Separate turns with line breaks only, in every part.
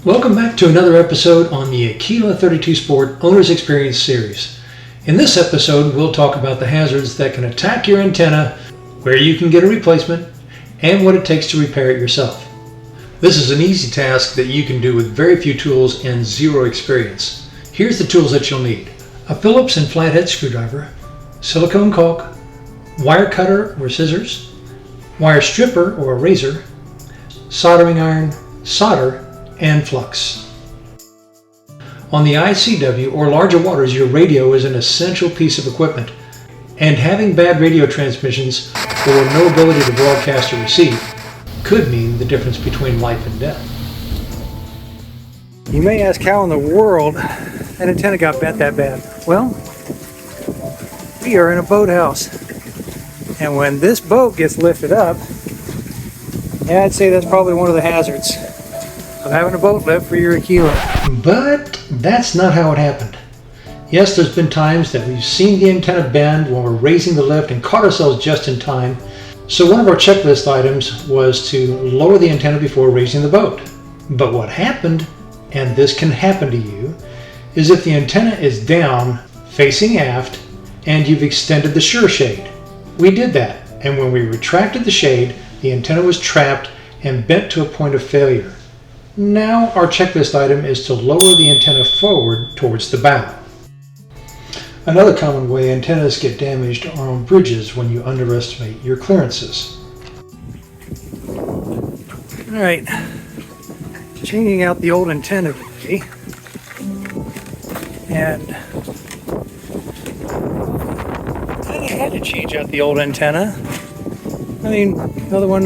Welcome back to another episode on the Aquila 32 Sport Owner's Experience Series. In this episode, we'll talk about the hazards that can attack your antenna, where you can get a replacement, and what it takes to repair it yourself. This is an easy task that you can do with very few tools and zero experience. Here's the tools that you'll need: a Phillips and flathead screwdriver, silicone caulk, wire cutter or scissors, wire stripper or a razor, soldering iron, solder, and flux. On the ICW or larger waters, your radio is an essential piece of equipment, and having bad radio transmissions or no ability to broadcast or receive could mean the difference between life and death.
You may ask how in the world that antenna got bent that bad. Well, we are in a boathouse, and when this boat gets lifted up, yeah, I'd say that's probably one of the hazards of having a boat lift for your Aquila.
But that's not how it happened. Yes, there's been times that we've seen the antenna bend when we're raising the lift and caught ourselves just in time. So one of our checklist items was to lower the antenna before raising the boat. But what happened, and this can happen to you, is if the antenna is down, facing aft, and you've extended the sure shade. We did that, and when we retracted the shade, the antenna was trapped and bent to a point of failure. Now our checklist item is to lower the antenna forward towards the bow. Another common way antennas get damaged are on bridges when you underestimate your clearances.
Alright, changing out the old antenna today, and I had to change out the old antenna. I mean, the other one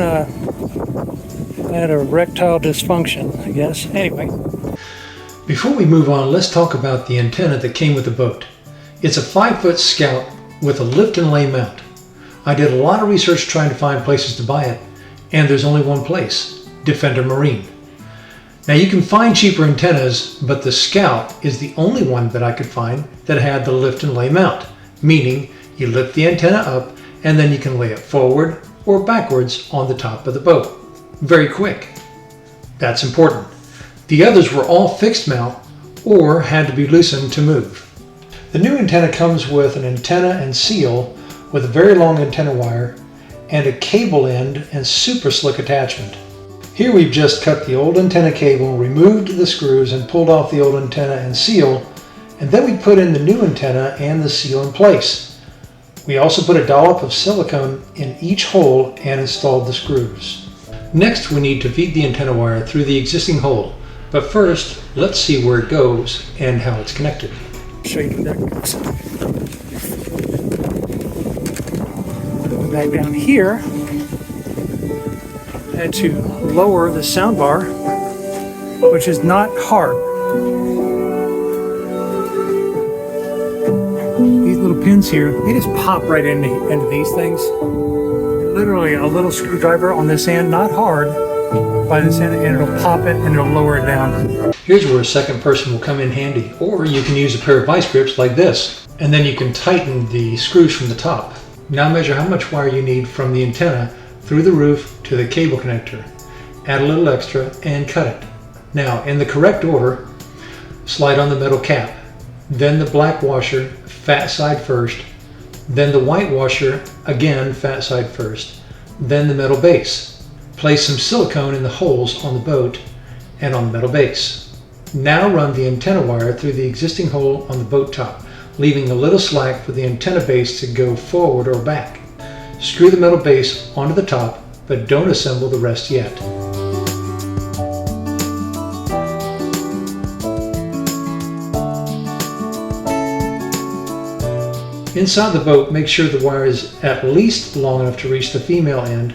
had a erectile dysfunction, I guess. Anyway.
Before we move on, let's talk about the antenna that came with the boat. It's a 5-foot Scout with a lift and lay mount. I did a lot of research trying to find places to buy it, and there's only one place: Defender Marine. Now you can find cheaper antennas, but the Scout is the only one that I could find that had the lift and lay mount, meaning you lift the antenna up and then you can lay it forward or backwards on the top of the boat. Very quick. That's important. The others were all fixed mount or had to be loosened to move. The new antenna comes with an antenna and seal with a very long antenna wire and a cable end and super slick attachment. Here we've just cut the old antenna cable, removed the screws, and pulled off the old antenna and seal, and then we put in the new antenna and the seal in place. We also put a dollop of silicone in each hole and installed the screws. Next, we need to feed the antenna wire through the existing hole, but first let's see where it goes and how it's connected.
Show you that goes. Back down here, I had to lower the sound bar, which is not hard. These little pins here, they just pop right into these things. Literally a little screwdriver on this end, not hard, by this end, and it'll pop it and it'll lower it down.
Here's where a second person will come in handy, or you can use a pair of vice grips like this, and then you can tighten the screws from the top. Now measure how much wire you need from the antenna through the roof to the cable connector. Add a little extra and cut it. Now, in the correct order, slide on the metal cap, then the black washer, fat side first, then the white washer, again fat side first, then the metal base. Place some silicone in the holes on the boat and on the metal base. Now run the antenna wire through the existing hole on the boat top, leaving a little slack for the antenna base to go forward or back. Screw the metal base onto the top, but don't assemble the rest yet. Inside the boat, make sure the wire is at least long enough to reach the female end,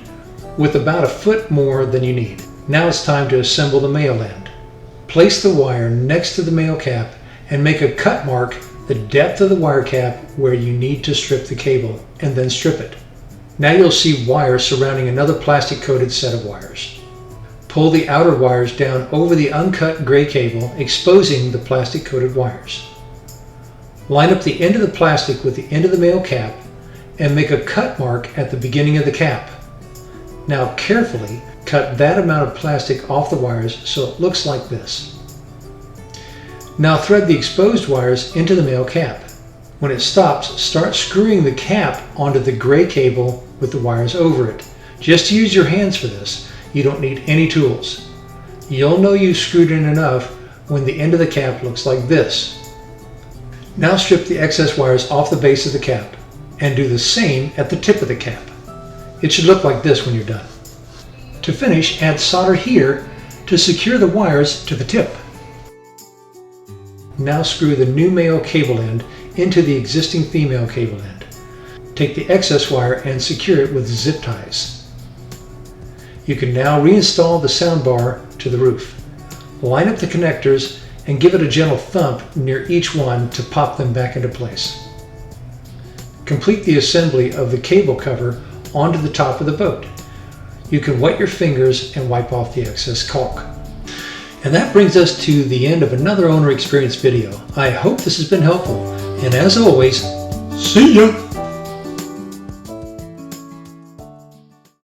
with about a foot more than you need. Now it's time to assemble the male end. Place the wire next to the male cap and make a cut mark the depth of the wire cap where you need to strip the cable, and then strip it. Now you'll see wire surrounding another plastic coated set of wires. Pull the outer wires down over the uncut gray cable, exposing the plastic coated wires. Line up the end of the plastic with the end of the male cap and make a cut mark at the beginning of the cap. Now carefully cut that amount of plastic off the wires so it looks like this. Now thread the exposed wires into the male cap. When it stops, start screwing the cap onto the gray cable with the wires over it. Just use your hands for this. You don't need any tools. You'll know you've screwed in enough when the end of the cap looks like this. Now strip the excess wires off the base of the cap and do the same at the tip of the cap. It should look like this when you're done. To finish, add solder here to secure the wires to the tip. Now screw the new male cable end into the existing female cable end. Take the excess wire and secure it with zip ties. You can now reinstall the sound bar to the roof. Line up the connectors and give it a gentle thump near each one to pop them back into place. Complete the assembly of the cable cover onto the top of the boat. You can wet your fingers and wipe off the excess caulk. And that brings us to the end of another owner experience video. I hope this has been helpful, and as always, see ya!